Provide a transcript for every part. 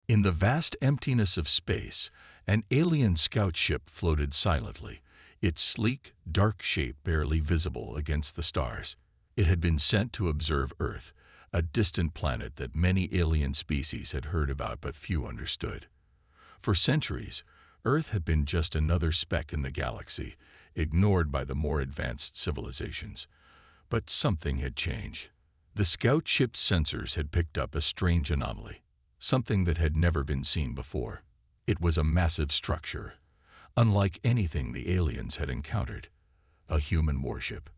In the vast emptiness of space, an alien scout ship floated silently, its sleek, dark shape barely visible against the stars. It had been sent to observe Earth, a distant planet that many alien species had heard about but few understood. For centuries, Earth had been just another speck in the galaxy, ignored by the more advanced civilizations. But something had changed. The scout ship's sensors had picked up a strange anomaly, something that had never been seen before. It was a massive structure, unlike anything the aliens had encountered, a human warship.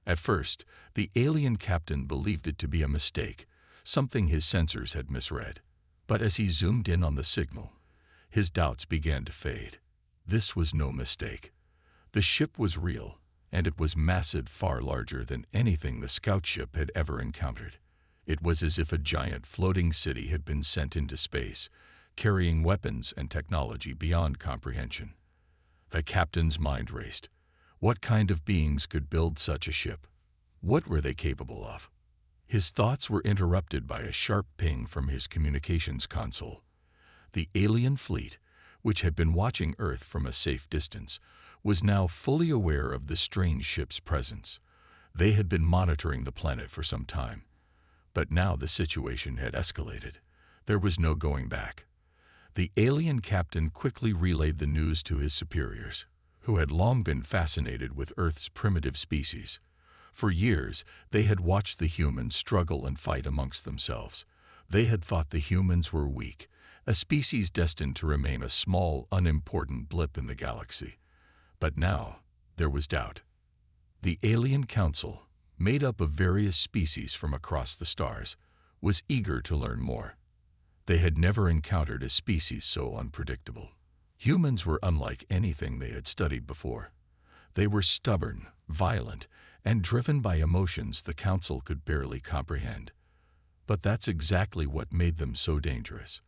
At first, the alien captain believed it to be a mistake, something his sensors had misread. But as he zoomed in on the signal, his doubts began to fade. This was no mistake. The ship was real, and it was massive, far larger than anything the scout ship had ever encountered. It was as if a giant floating city had been sent into space, carrying weapons and technology beyond comprehension. The captain's mind raced. What kind of beings could build such a ship? What were they capable of? His thoughts were interrupted by a sharp ping from his communications console. The alien fleet, which had been watching Earth from a safe distance, was now fully aware of the strange ship's presence. They had been monitoring the planet for some time. But now the situation had escalated. There was no going back. The alien captain quickly relayed the news to his superiors, who had long been fascinated with Earth's primitive species. For years, they had watched the humans struggle and fight amongst themselves. They had thought the humans were weak, a species destined to remain a small, unimportant blip in the galaxy. But now, there was doubt. The Alien Council, made up of various species from across the stars, was eager to learn more. They had never encountered a species so unpredictable. Humans were unlike anything they had studied before. They were stubborn, violent, and driven by emotions the Council could barely comprehend. But that's exactly what made them so dangerous.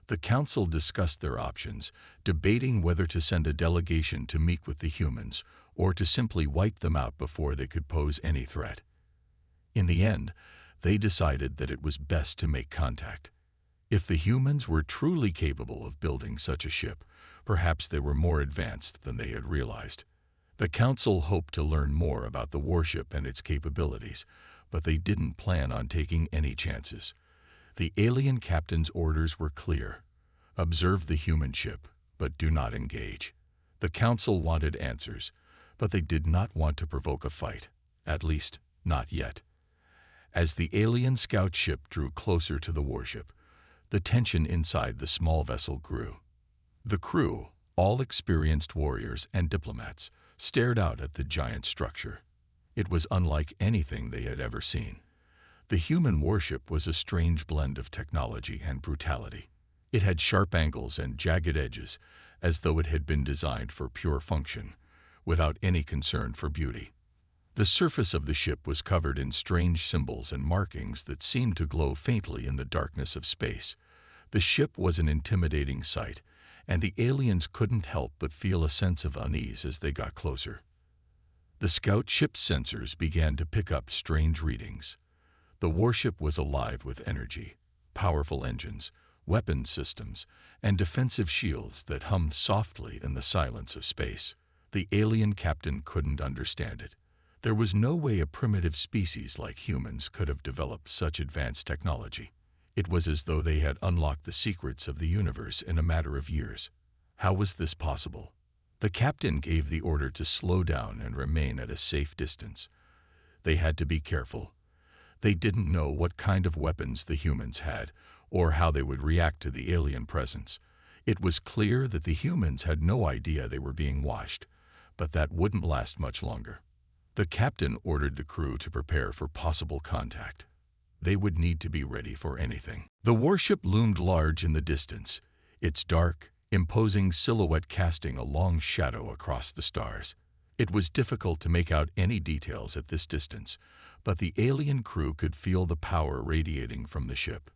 The Council discussed their options, debating whether to send a delegation to meet with the humans or to simply wipe them out before they could pose any threat. In the end, they decided that it was best to make contact. If the humans were truly capable of building such a ship, perhaps they were more advanced than they had realized. The Council hoped to learn more about the warship and its capabilities, but they didn't plan on taking any chances. The alien captain's orders were clear. Observe the human ship, but do not engage. The Council wanted answers, but they did not want to provoke a fight, at least not yet. As the alien scout ship drew closer to the warship, the tension inside the small vessel grew. The crew, all experienced warriors and diplomats, stared out at the giant structure. It was unlike anything they had ever seen. The human warship was a strange blend of technology and brutality. It had sharp angles and jagged edges, as though it had been designed for pure function, without any concern for beauty. The surface of the ship was covered in strange symbols and markings that seemed to glow faintly in the darkness of space. The ship was an intimidating sight, and the aliens couldn't help but feel a sense of unease as they got closer. The scout ship's sensors began to pick up strange readings. The warship was alive with energy, powerful engines, weapons systems, and defensive shields that hummed softly in the silence of space. The alien captain couldn't understand it. There was no way a primitive species like humans could have developed such advanced technology. It was as though they had unlocked the secrets of the universe in a matter of years. How was this possible? The captain gave the order to slow down and remain at a safe distance. They had to be careful. They didn't know what kind of weapons the humans had, or how they would react to the alien presence. It was clear that the humans had no idea they were being watched, but that wouldn't last much longer. The captain ordered the crew to prepare for possible contact. They would need to be ready for anything. The warship loomed large in the distance, its dark, imposing silhouette casting a long shadow across the stars. It was difficult to make out any details at this distance, but the alien crew could feel the power radiating from the ship.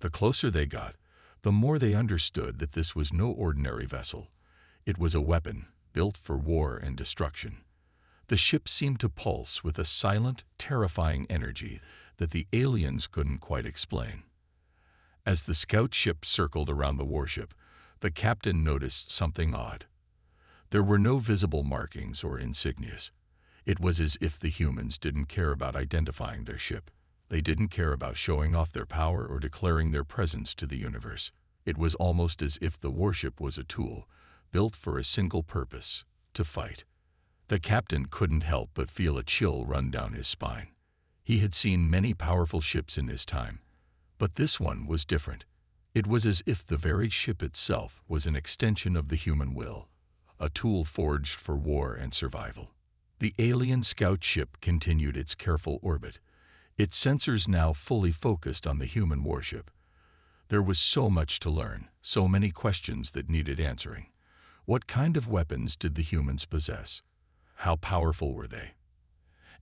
The closer they got, the more they understood that this was no ordinary vessel. It was a weapon built for war and destruction. The ship seemed to pulse with a silent, terrifying energy that the aliens couldn't quite explain. As the scout ship circled around the warship, the captain noticed something odd. There were no visible markings or insignias. It was as if the humans didn't care about identifying their ship. They didn't care about showing off their power or declaring their presence to the universe. It was almost as if the warship was a tool, built for a single purpose: to fight. The captain couldn't help but feel a chill run down his spine. He had seen many powerful ships in his time, but this one was different. It was as if the very ship itself was an extension of the human will, a tool forged for war and survival. The alien scout ship continued its careful orbit, its sensors now fully focused on the human warship. There was so much to learn, so many questions that needed answering. What kind of weapons did the humans possess? How powerful were they?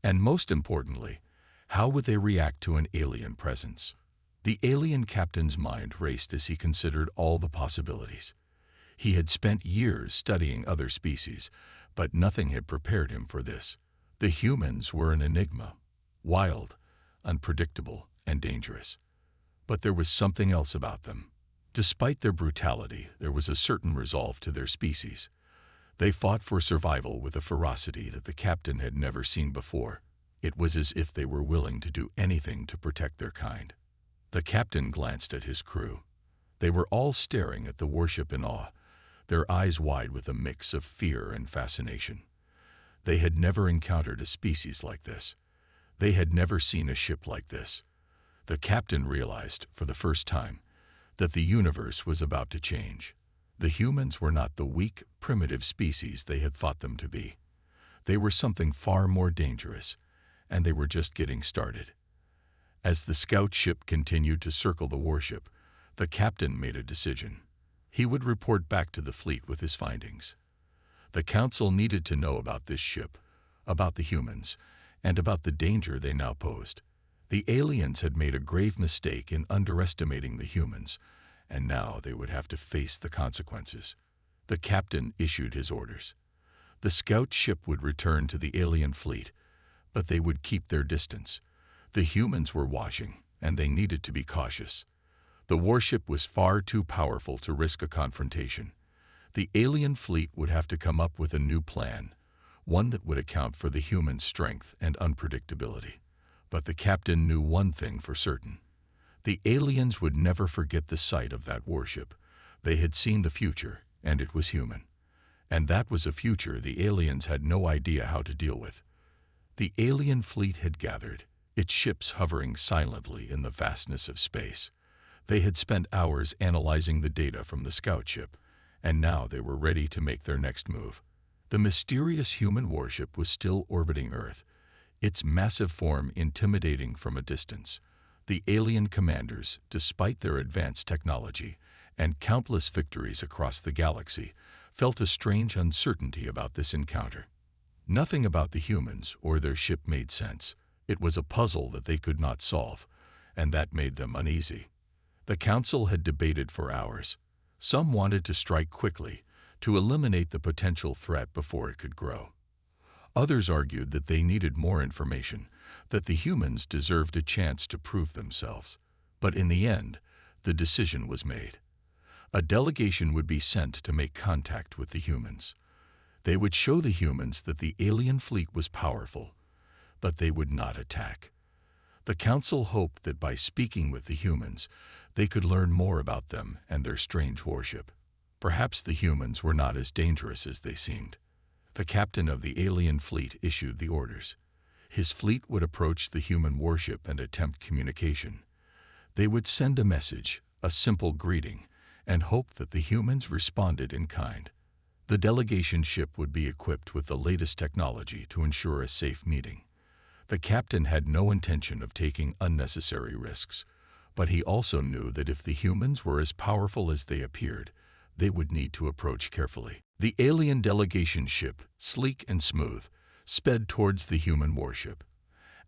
And most importantly, how would they react to an alien presence? The alien captain's mind raced as he considered all the possibilities. He had spent years studying other species, but nothing had prepared him for this. The humans were an enigma, wild, unpredictable, and dangerous. But there was something else about them. Despite their brutality, there was a certain resolve to their species. They fought for survival with a ferocity that the captain had never seen before. It was as if they were willing to do anything to protect their kind. The captain glanced at his crew. They were all staring at the warship in awe, their eyes wide with a mix of fear and fascination. They had never encountered a species like this. They had never seen a ship like this. The captain realized, for the first time, that the universe was about to change. The humans were not the weak, primitive species they had thought them to be. They were something far more dangerous, and they were just getting started. As the scout ship continued to circle the warship, the captain made a decision. He would report back to the fleet with his findings. The council needed to know about this ship, about the humans, and about the danger they now posed. The aliens had made a grave mistake in underestimating the humans, and now they would have to face the consequences. The captain issued his orders. The scout ship would return to the alien fleet, but they would keep their distance. The humans were watching, and they needed to be cautious. The warship was far too powerful to risk a confrontation. The alien fleet would have to come up with a new plan, one that would account for the human strength and unpredictability. But the captain knew one thing for certain. The aliens would never forget the sight of that warship. They had seen the future, and it was human. And that was a future the aliens had no idea how to deal with. The alien fleet had gathered, its ships hovering silently in the vastness of space. They had spent hours analyzing the data from the scout ship, and now they were ready to make their next move. The mysterious human warship was still orbiting Earth, its massive form intimidating from a distance. The alien commanders, despite their advanced technology and countless victories across the galaxy, felt a strange uncertainty about this encounter. Nothing about the humans or their ship made sense. It was a puzzle that they could not solve, and that made them uneasy. The council had debated for hours. Some wanted to strike quickly, to eliminate the potential threat before it could grow. Others argued that they needed more information, that the humans deserved a chance to prove themselves. But in the end, the decision was made. A delegation would be sent to make contact with the humans. They would show the humans that the alien fleet was powerful, but they would not attack. The council hoped that by speaking with the humans, they could learn more about them and their strange warship. Perhaps the humans were not as dangerous as they seemed. The captain of the alien fleet issued the orders. His fleet would approach the human warship and attempt communication. They would send a message, a simple greeting, and hope that the humans responded in kind. The delegation ship would be equipped with the latest technology to ensure a safe meeting. The captain had no intention of taking unnecessary risks, but he also knew that if the humans were as powerful as they appeared, they would need to approach carefully. The alien delegation ship, sleek and smooth, sped towards the human warship.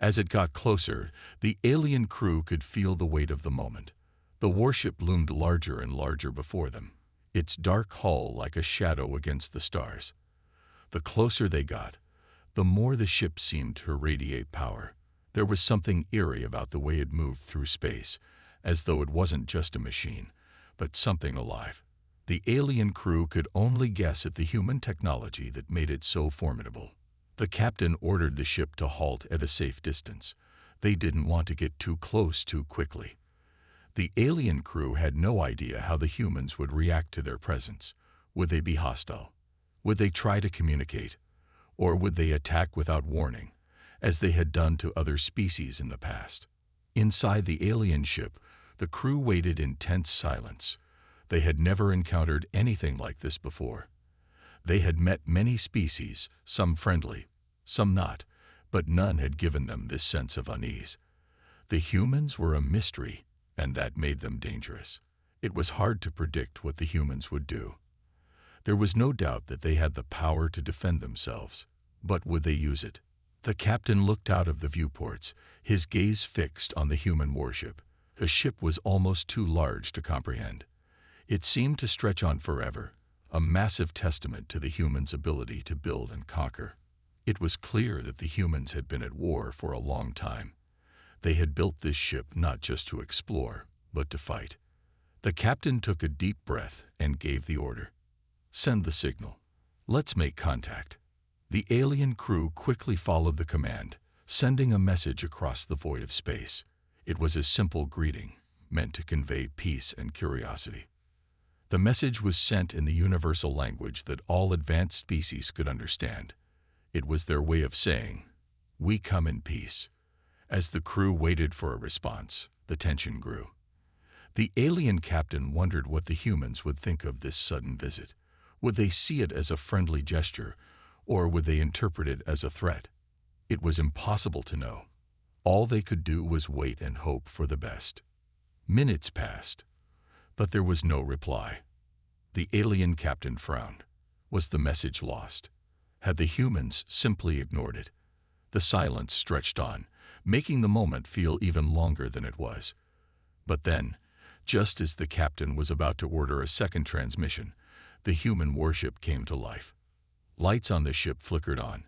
As it got closer, the alien crew could feel the weight of the moment. The warship loomed larger and larger before them, its dark hull like a shadow against the stars. The closer they got, the more the ship seemed to radiate power. There was something eerie about the way it moved through space, as though it wasn't just a machine, but something alive. The alien crew could only guess at the human technology that made it so formidable. The captain ordered the ship to halt at a safe distance. They didn't want to get too close too quickly. The alien crew had no idea how the humans would react to their presence. Would they be hostile? Would they try to communicate? Or would they attack without warning, as they had done to other species in the past? Inside the alien ship, the crew waited in tense silence. They had never encountered anything like this before. They had met many species, some friendly, some not, but none had given them this sense of unease. The humans were a mystery, and that made them dangerous. It was hard to predict what the humans would do. There was no doubt that they had the power to defend themselves, but would they use it? The captain looked out of the viewports, his gaze fixed on the human warship. The ship was almost too large to comprehend. It seemed to stretch on forever, a massive testament to the humans' ability to build and conquer. It was clear that the humans had been at war for a long time. They had built this ship not just to explore, but to fight. The captain took a deep breath and gave the order. Send the signal. Let's make contact. The alien crew quickly followed the command, sending a message across the void of space. It was a simple greeting, meant to convey peace and curiosity. The message was sent in the universal language that all advanced species could understand. It was their way of saying, "We come in peace." As the crew waited for a response, the tension grew. The alien captain wondered what the humans would think of this sudden visit. Would they see it as a friendly gesture, or would they interpret it as a threat? It was impossible to know. All they could do was wait and hope for the best. Minutes passed, but there was no reply. The alien captain frowned. Was the message lost? Had the humans simply ignored it? The silence stretched on, making the moment feel even longer than it was. But then, just as the captain was about to order a second transmission, the human warship came to life. Lights on the ship flickered on,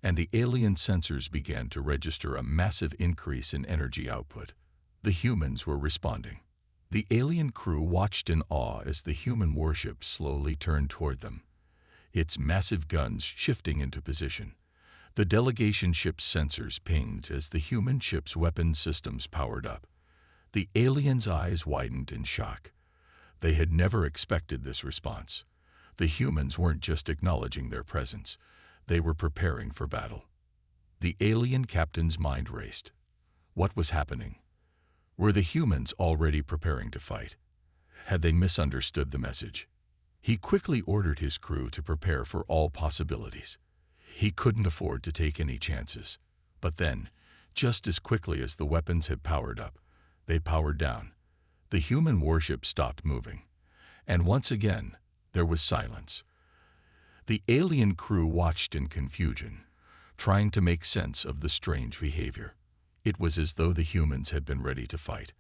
and the alien sensors began to register a massive increase in energy output. The humans were responding. The alien crew watched in awe as the human warship slowly turned toward them, its massive guns shifting into position. The delegation ship's sensors pinged as the human ship's weapon systems powered up. The aliens' eyes widened in shock. They had never expected this response. The humans weren't just acknowledging their presence. They were preparing for battle. The alien captain's mind raced. What was happening? Were the humans already preparing to fight? Had they misunderstood the message? He quickly ordered his crew to prepare for all possibilities. He couldn't afford to take any chances. But then, just as quickly as the weapons had powered up, they powered down. The human warship stopped moving. And once again, there was silence. The alien crew watched in confusion, trying to make sense of the strange behavior. It was as though the humans had been ready to fight,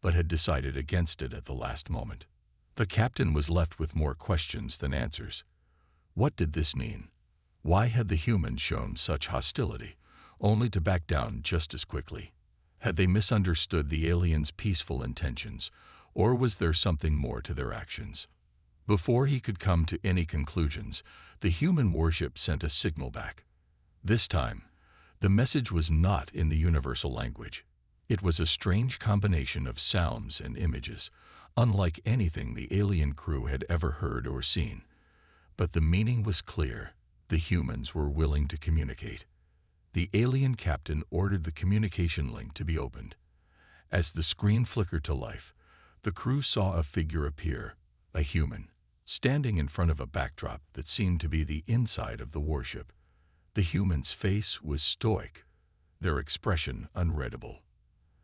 but had decided against it at the last moment. The captain was left with more questions than answers. What did this mean? Why had the humans shown such hostility, only to back down just as quickly? Had they misunderstood the aliens' peaceful intentions, or was there something more to their actions? Before he could come to any conclusions, the human warship sent a signal back. This time, the message was not in the universal language. It was a strange combination of sounds and images, unlike anything the alien crew had ever heard or seen. But the meaning was clear. The humans were willing to communicate. The alien captain ordered the communication link to be opened. As the screen flickered to life, the crew saw a figure appear, a human, standing in front of a backdrop that seemed to be the inside of the warship. The human's face was stoic, their expression unreadable.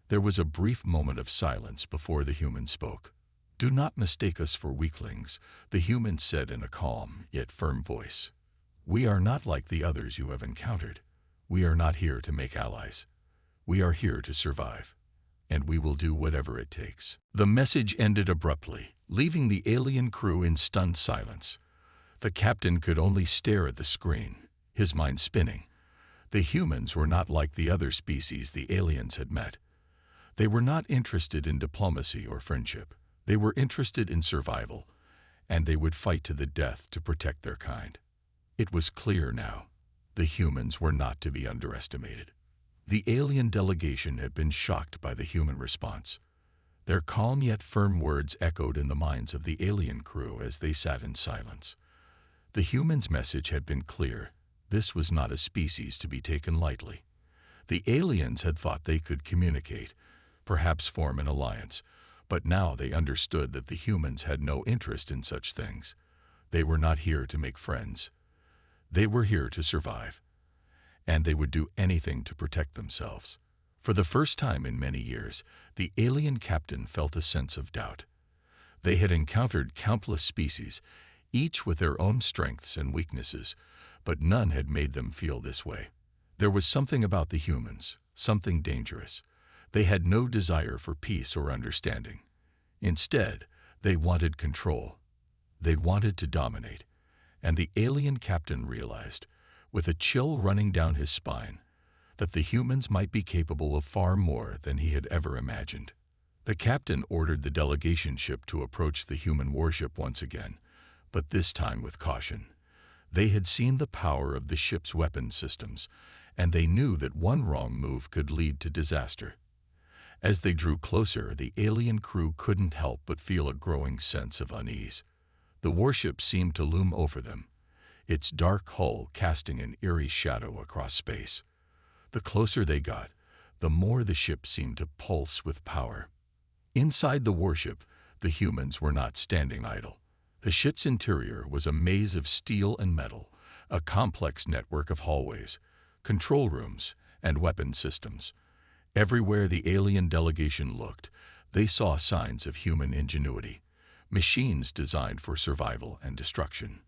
There was a brief moment of silence before the human spoke. "Do not mistake us for weaklings," the human said in a calm yet firm voice. "We are not like the others you have encountered. We are not here to make allies. We are here to survive, and we will do whatever it takes." The message ended abruptly, leaving the alien crew in stunned silence. The captain could only stare at the screen, his mind spinning. The humans were not like the other species the aliens had met. They were not interested in diplomacy or friendship. They were interested in survival, and they would fight to the death to protect their kind. It was clear now. The humans were not to be underestimated. The alien delegation had been shocked by the human response. Their calm yet firm words echoed in the minds of the alien crew as they sat in silence. The humans' message had been clear. This was not a species to be taken lightly. The aliens had thought they could communicate, perhaps form an alliance, but now they understood that the humans had no interest in such things. They were not here to make friends. They were here to survive, and they would do anything to protect themselves. For the first time in many years, the alien captain felt a sense of doubt. They had encountered countless species, each with their own strengths and weaknesses, but none had made them feel this way. There was something about the humans, something dangerous. They had no desire for peace or understanding. Instead, they wanted control. They wanted to dominate. And the alien captain realized, with a chill running down his spine, that the humans might be capable of far more than he had ever imagined. The captain ordered the delegation ship to approach the human warship once again, but this time with caution. They had seen the power of the ship's weapon systems, and they knew that one wrong move could lead to disaster. As they drew closer, the alien crew couldn't help but feel a growing sense of unease. The warship seemed to loom over them, its dark hull casting an eerie shadow across space. The closer they got, the more the ship seemed to pulse with power. Inside the warship, the humans were not standing idle. The ship's interior was a maze of steel and metal, a complex network of hallways, control rooms, and weapon systems. Everywhere the alien delegation looked, they saw signs of human ingenuity, machines designed for survival and destruction.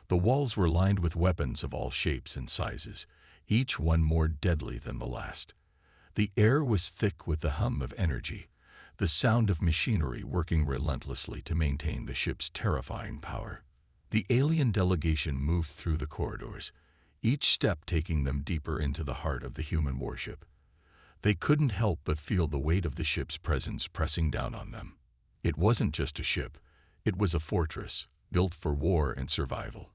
The walls were lined with weapons of all shapes and sizes, each one more deadly than the last. The air was thick with the hum of energy, the sound of machinery working relentlessly to maintain the ship's terrifying power. The alien delegation moved through the corridors, each step taking them deeper into the heart of the human warship. They couldn't help but feel the weight of the ship's presence pressing down on them. It wasn't just a ship, it was a fortress, built for war and survival.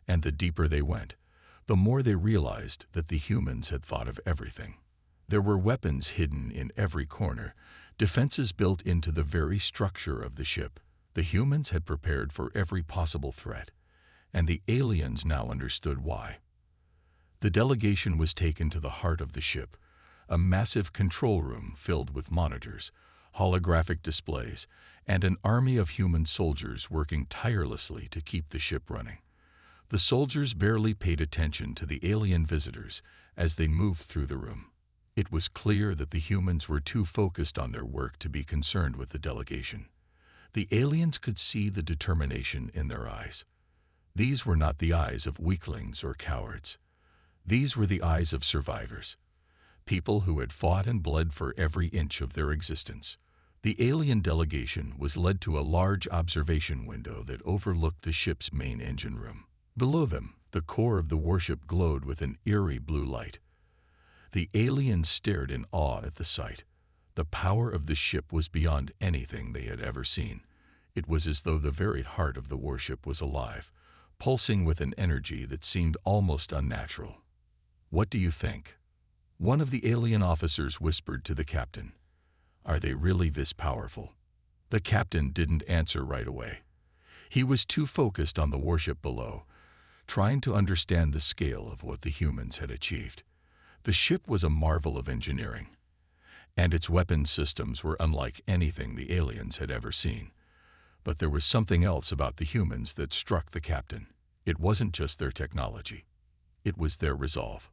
And the deeper they went, the more they realized that the humans had thought of everything. There were weapons hidden in every corner, defenses built into the very structure of the ship. The humans had prepared for every possible threat, and the aliens now understood why. The delegation was taken to the heart of the ship, a massive control room filled with monitors, holographic displays, and an army of human soldiers working tirelessly to keep the ship running. The soldiers barely paid attention to the alien visitors as they moved through the room. It was clear that the humans were too focused on their work to be concerned with the delegation. The aliens could see the determination in their eyes. These were not the eyes of weaklings or cowards. These were the eyes of survivors, people who had fought and bled for every inch of their existence. The alien delegation was led to a large observation window that overlooked the ship's main engine room. Below them, the core of the warship glowed with an eerie blue light. The aliens stared in awe at the sight. The power of the ship was beyond anything they had ever seen. It was as though the very heart of the warship was alive, pulsing with an energy that seemed almost unnatural. "What do you think?" One of the alien officers whispered to the captain. "Are they really this powerful?" The captain didn't answer right away. He was too focused on the warship below, trying to understand the scale of what the humans had achieved. The ship was a marvel of engineering, and its weapon systems were unlike anything the aliens had ever seen. But there was something else about the humans that struck the captain. It wasn't just their technology. It was their resolve.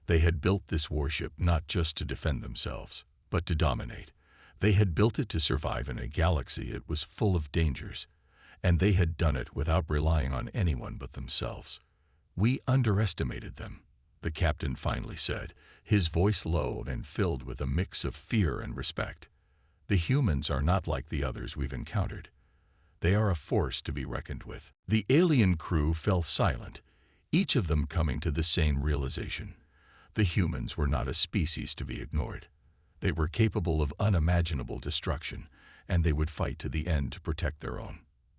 They had built this warship not just to defend themselves, but to dominate. They had built it to survive in a galaxy that was full of dangers, and they had done it without relying on anyone but themselves. "We underestimated them," the captain finally said, his voice low and filled with a mix of fear and respect. "The humans are not like the others we've encountered. They are a force to be reckoned with." The alien crew fell silent, each of them coming to the same realization. The humans were not a species to be ignored. They were capable of unimaginable destruction, and they would fight to the end to protect their own.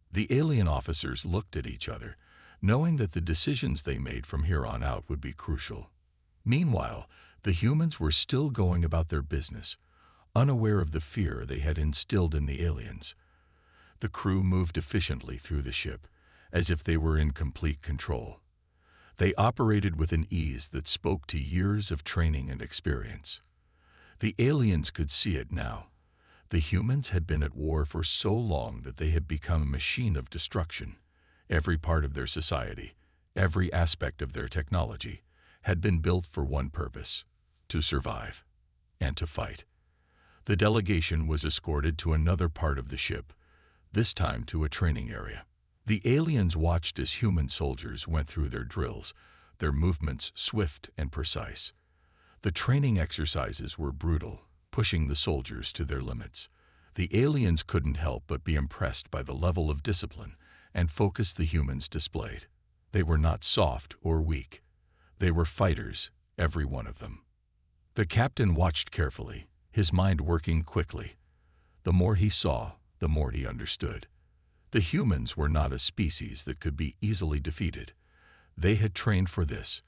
The alien officers looked at each other, knowing that the decisions they made from here on out would be crucial. Meanwhile, the humans were still going about their business, unaware of the fear they had instilled in the aliens. The crew moved efficiently through the ship, as if they were in complete control. They operated with an ease that spoke to years of training and experience. The aliens could see it now. The humans had been at war for so long that they had become a machine of destruction. Every part of their society, every aspect of their technology, had been built for one purpose: to survive and to fight. The delegation was escorted to another part of the ship, this time to a training area. The aliens watched as human soldiers went through their drills, their movements swift and precise. The training exercises were brutal, pushing the soldiers to their limits. The aliens couldn't help but be impressed by the level of discipline and focus the humans displayed. They were not soft or weak. They were fighters, every one of them. The captain watched carefully, his mind working quickly. The more he saw, the more he understood. The humans were not a species that could be easily defeated. They had trained for this.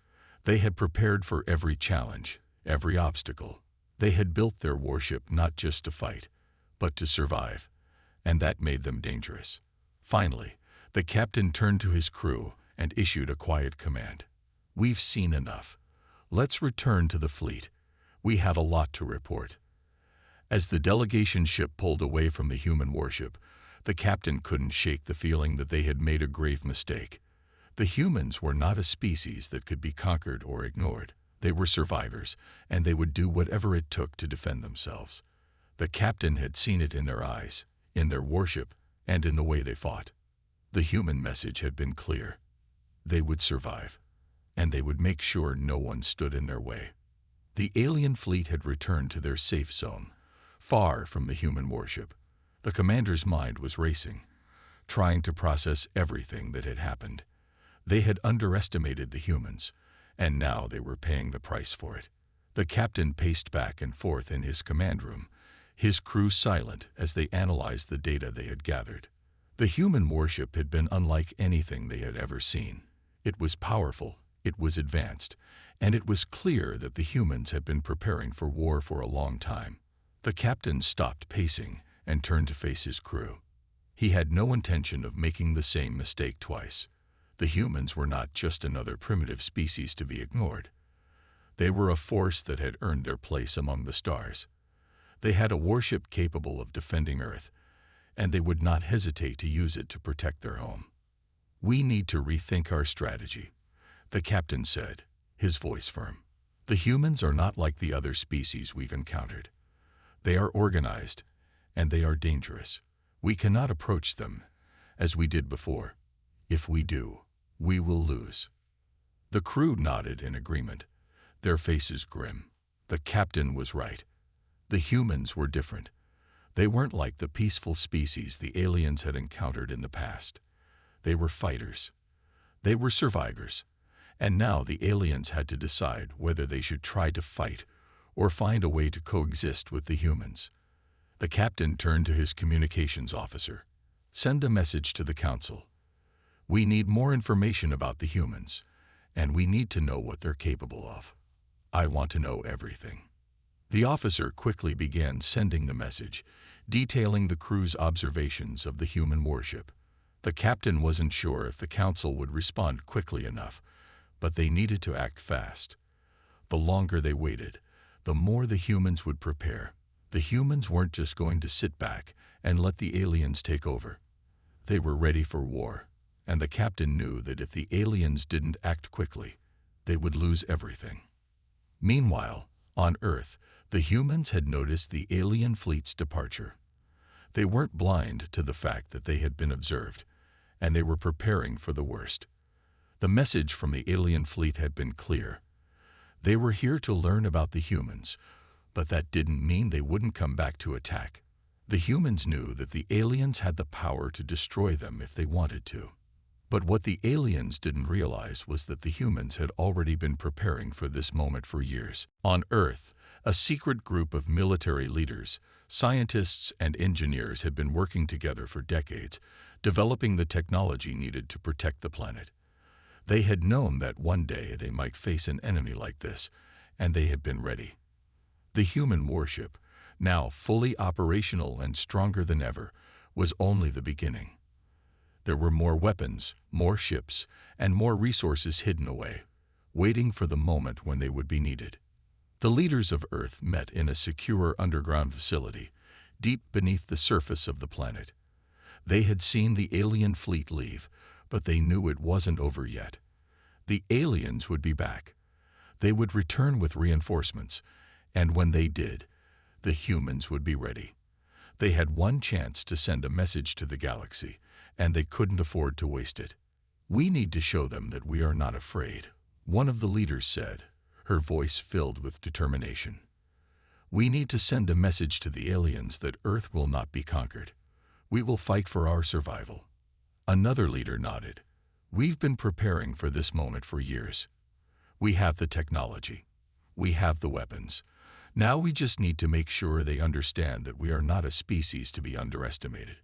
They had prepared for every challenge, every obstacle. They had built their warship not just to fight, but to survive, and that made them dangerous. Finally, the captain turned to his crew and issued a quiet command. "We've seen enough. Let's return to the fleet. We had a lot to report." As the delegation ship pulled away from the human warship, the captain couldn't shake the feeling that they had made a grave mistake. The humans were not a species that could be conquered or ignored. They were survivors, and they would do whatever it took to defend themselves. The captain had seen it in their eyes, in their warship, and in the way they fought. The human message had been clear. They would survive, and they would make sure no one stood in their way. The alien fleet had returned to their safe zone, far from the human warship. The commander's mind was racing, trying to process everything that had happened. They had underestimated the humans, and now they were paying the price for it. The captain paced back and forth in his command room, his crew silent as they analyzed the data they had gathered. The human warship had been unlike anything they had ever seen. It was powerful, it was advanced, and it was clear that the humans had been preparing for war for a long time. The captain stopped pacing and turned to face his crew. He had no intention of making the same mistake twice. The humans were not just another primitive species to be ignored. They were a force that had earned their place among the stars. They had a warship capable of defending Earth, and they would not hesitate to use it to protect their home. "We need to rethink our strategy," the captain said, his voice firm. "The humans are not like the other species we've encountered. They are organized, and they are dangerous. We cannot approach them as we did before. If we do, we will lose." The crew nodded in agreement, their faces grim. The captain was right. The humans were different. They weren't like the peaceful species the aliens had encountered in the past. They were fighters. They were survivors. And now the aliens had to decide whether they should try to fight or find a way to coexist with the humans. The captain turned to his communications officer. "Send a message to the council. We need more information about the humans, and we need to know what they're capable of. I want to know everything." The officer quickly began sending the message, detailing the crew's observations of the human warship. The captain wasn't sure if the council would respond quickly enough, but they needed to act fast. The longer they waited, the more the humans would prepare. The humans weren't just going to sit back and let the aliens take over. They were ready for war, and the captain knew that if the aliens didn't act quickly, they would lose everything. Meanwhile, on Earth, the humans had noticed the alien fleet's departure. They weren't blind to the fact that they had been observed, and they were preparing for the worst. The message from the alien fleet had been clear. They were here to learn about the humans, but that didn't mean they wouldn't come back to attack. The humans knew that the aliens had the power to destroy them if they wanted to. But what the aliens didn't realize was that the humans had already been preparing for this moment for years. On Earth, A secret group of military leaders, scientists, and engineers had been working together for decades, developing the technology needed to protect the planet. They had known that one day they might face an enemy like this, and they had been ready. The human warship, now fully operational and stronger than ever, was only the beginning. There were more weapons, more ships, and more resources hidden away, waiting for the moment when they would be needed. The leaders of Earth met in a secure underground facility, deep beneath the surface of the planet. They had seen the alien fleet leave, but they knew it wasn't over yet. The aliens would be back. They would return with reinforcements, and when they did, the humans would be ready. They had one chance to send a message to the galaxy, and they couldn't afford to waste it. "We need to show them that we are not afraid," one of the leaders said, her voice filled with determination. "We need to send a message to the aliens that Earth will not be conquered. We will fight for our survival." Another leader nodded. "We've been preparing for this moment for years. We have the technology. We have the weapons. Now we just need to make sure they understand that we are not a species to be underestimated."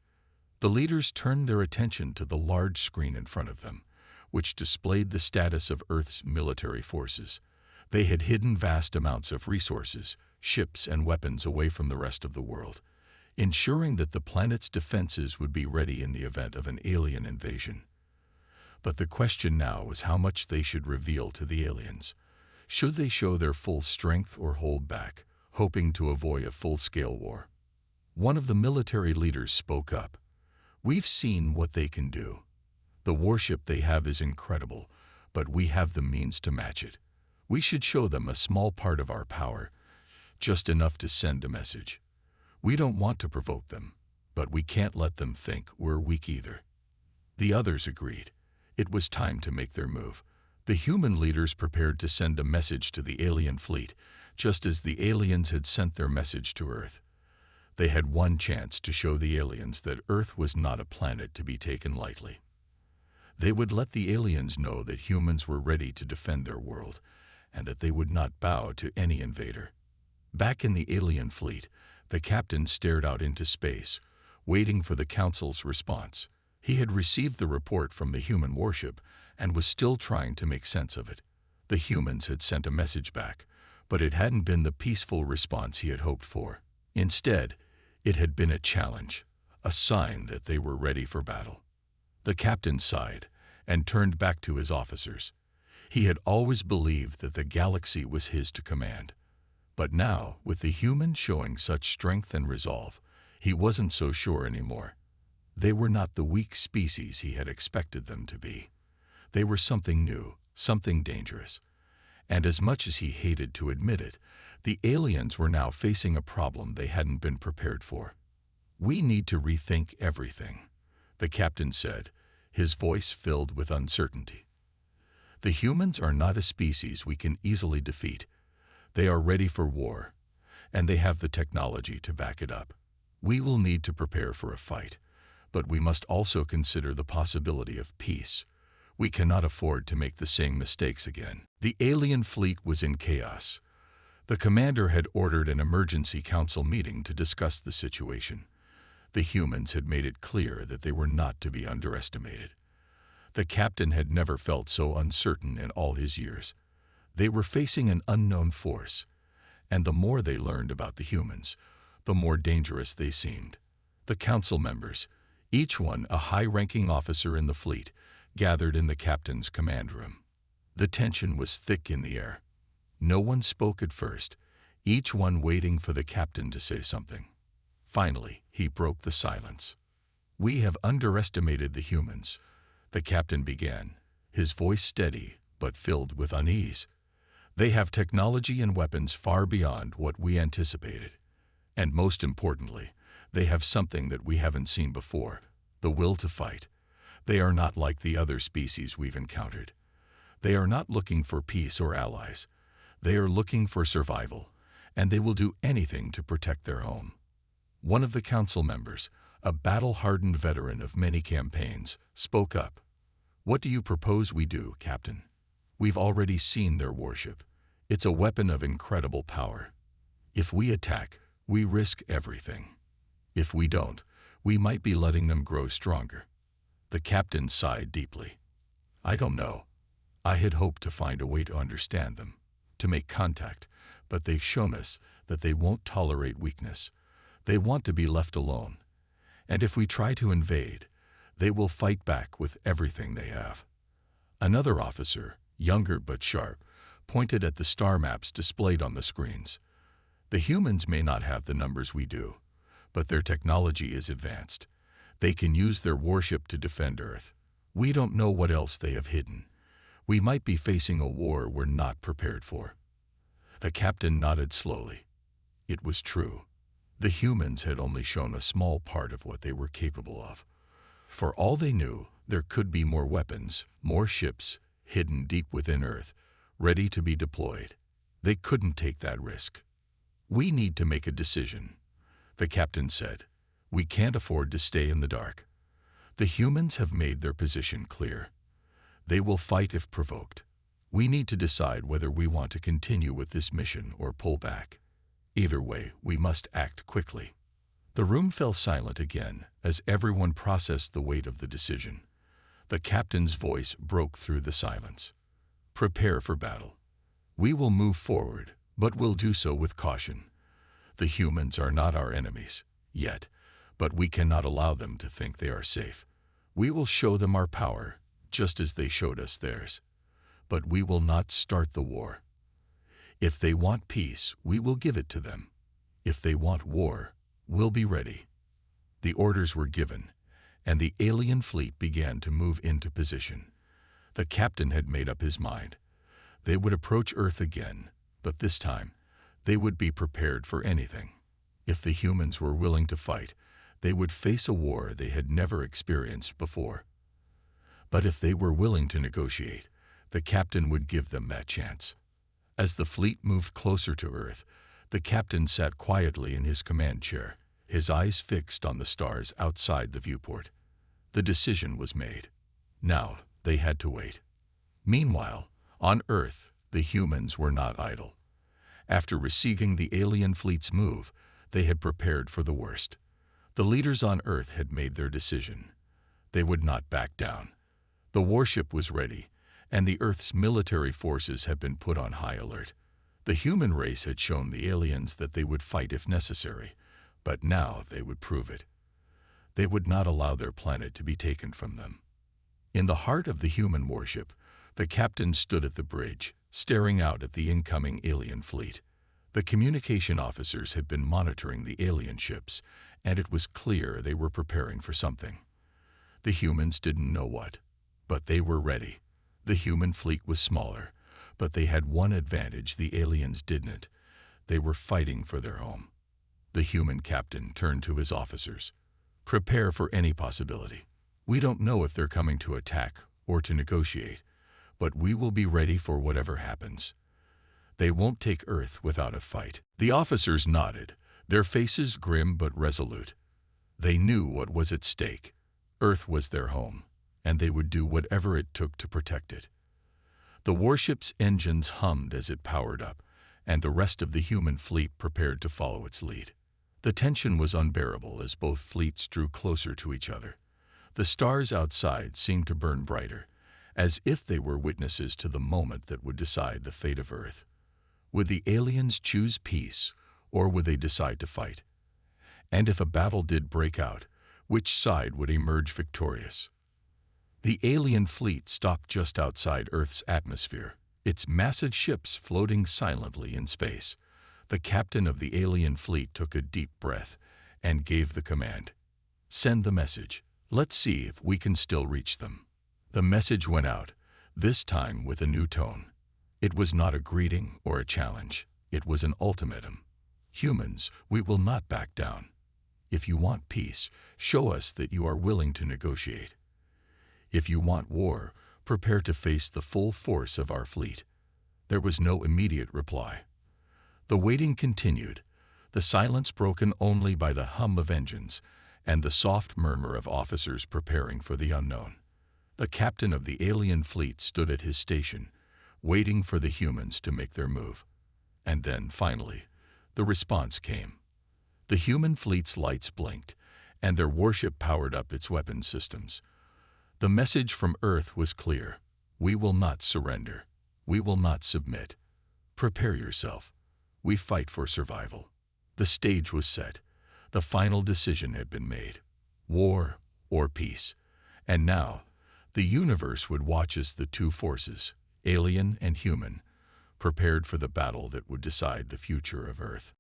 The leaders turned their attention to the large screen in front of them, which displayed the status of Earth's military forces. They had hidden vast amounts of resources, ships, and weapons away from the rest of the world, ensuring that the planet's defenses would be ready in the event of an alien invasion. But the question now was how much they should reveal to the aliens. Should they show their full strength or hold back, hoping to avoid a full-scale war? One of the military leaders spoke up. "We've seen what they can do. The warship they have is incredible, but we have the means to match it. We should show them a small part of our power, just enough to send a message. We don't want to provoke them, but we can't let them think we're weak either." The others agreed. It was time to make their move. The human leaders prepared to send a message to the alien fleet, just as the aliens had sent their message to Earth. They had one chance to show the aliens that Earth was not a planet to be taken lightly. They would let the aliens know that humans were ready to defend their world, and that they would not bow to any invader. Back in the alien fleet, the captain stared out into space, waiting for the Council's response. He had received the report from the human warship and was still trying to make sense of it. The humans had sent a message back, but it hadn't been the peaceful response he had hoped for. Instead, it had been a challenge, a sign that they were ready for battle. The captain sighed and turned back to his officers. He had always believed that the galaxy was his to command. But now, with the humans showing such strength and resolve, he wasn't so sure anymore. They were not the weak species he had expected them to be. They were something new, something dangerous. And as much as he hated to admit it, the aliens were now facing a problem they hadn't been prepared for. "We need to rethink everything," the captain said, his voice filled with uncertainty. "The humans are not a species we can easily defeat. They are ready for war, and they have the technology to back it up. We will need to prepare for a fight, but we must also consider the possibility of peace. We cannot afford to make the same mistakes again." The alien fleet was in chaos. The commander had ordered an emergency council meeting to discuss the situation. The humans had made it clear that they were not to be underestimated. The captain had never felt so uncertain in all his years. They were facing an unknown force, and the more they learned about the humans, the more dangerous they seemed. The council members, each one a high-ranking officer in the fleet, gathered in the captain's command room. The tension was thick in the air. No one spoke at first, each one waiting for the captain to say something. Finally, he broke the silence. "We have underestimated the humans," the captain began, his voice steady but filled with unease. "They have technology and weapons far beyond what we anticipated. And most importantly, they have something that we haven't seen before, the will to fight. They are not like the other species we've encountered. They are not looking for peace or allies. They are looking for survival, and they will do anything to protect their home." One of the council members, a battle-hardened veteran of many campaigns, spoke up. "What do you propose we do, Captain? We've already seen their warship. It's a weapon of incredible power." If we attack, we risk everything. If we don't, we might be letting them grow stronger." The captain sighed deeply. "I don't know. I had hoped to find a way to understand them, to make contact, but they've shown us that they won't tolerate weakness. They want to be left alone. And if we try to invade, they will fight back with everything they have." Another officer, younger but sharp, pointed at the star maps displayed on the screens. "The humans may not have the numbers we do, but their technology is advanced. They can use their warship to defend Earth. We don't know what else they have hidden. We might be facing a war we're not prepared for." The captain nodded slowly. It was true. The humans had only shown a small part of what they were capable of. For all they knew, there could be more weapons, more ships, hidden deep within Earth, ready to be deployed. They couldn't take that risk. "We need to make a decision," the captain said. "We can't afford to stay in the dark. The humans have made their position clear. They will fight if provoked. We need to decide whether we want to continue with this mission or pull back. Either way, we must act quickly." The room fell silent again as everyone processed the weight of the decision. The captain's voice broke through the silence. "Prepare for battle. We will move forward, but we'll do so with caution. The humans are not our enemies, yet, but we cannot allow them to think they are safe. We will show them our power, just as they showed us theirs. But we will not start the war. If they want peace, we will give it to them. If they want war, we'll be ready." The orders were given, and the alien fleet began to move into position. The captain had made up his mind. They would approach Earth again, but this time, they would be prepared for anything. If the humans were willing to fight, they would face a war they had never experienced before. But if they were willing to negotiate, the captain would give them that chance. As the fleet moved closer to Earth, the captain sat quietly in his command chair, his eyes fixed on the stars outside the viewport. The decision was made. Now they had to wait. Meanwhile, on Earth, the humans were not idle. After receiving the alien fleet's move, they had prepared for the worst. The leaders on Earth had made their decision. They would not back down. The warship was ready, and the Earth's military forces had been put on high alert. The human race had shown the aliens that they would fight if necessary, but now they would prove it. They would not allow their planet to be taken from them. In the heart of the human warship, the captain stood at the bridge, staring out at the incoming alien fleet. The communication officers had been monitoring the alien ships, and it was clear they were preparing for something. The humans didn't know what, but they were ready. The human fleet was smaller, but they had one advantage the aliens didn't. They were fighting for their home. The human captain turned to his officers. "Prepare for any possibility. We don't know if they're coming to attack or to negotiate, but we will be ready for whatever happens. They won't take Earth without a fight." The officers nodded, their faces grim but resolute. They knew what was at stake. Earth was their home, and they would do whatever it took to protect it. The warship's engines hummed as it powered up, and the rest of the human fleet prepared to follow its lead. The tension was unbearable as both fleets drew closer to each other. The stars outside seemed to burn brighter, as if they were witnesses to the moment that would decide the fate of Earth. Would the aliens choose peace, or would they decide to fight? And if a battle did break out, which side would emerge victorious? The alien fleet stopped just outside Earth's atmosphere, its massive ships floating silently in space. The captain of the alien fleet took a deep breath and gave the command. "Send the message. Let's see if we can still reach them." The message went out, this time with a new tone. It was not a greeting or a challenge. It was an ultimatum. "Humans, we will not back down. If you want peace, show us that you are willing to negotiate. If you want war, prepare to face the full force of our fleet." There was no immediate reply. The waiting continued, the silence broken only by the hum of engines and the soft murmur of officers preparing for the unknown. The captain of the alien fleet stood at his station, waiting for the humans to make their move. And then, finally, The response came. The human fleet's lights blinked, and their warship powered up its weapon systems. The message from Earth was clear. We will not surrender. We will not submit. Prepare yourself. We fight for survival. The stage was set. The final decision had been made. War or peace. And now, the universe would watch as the two forces, alien and human, prepared for the battle that would decide the future of Earth.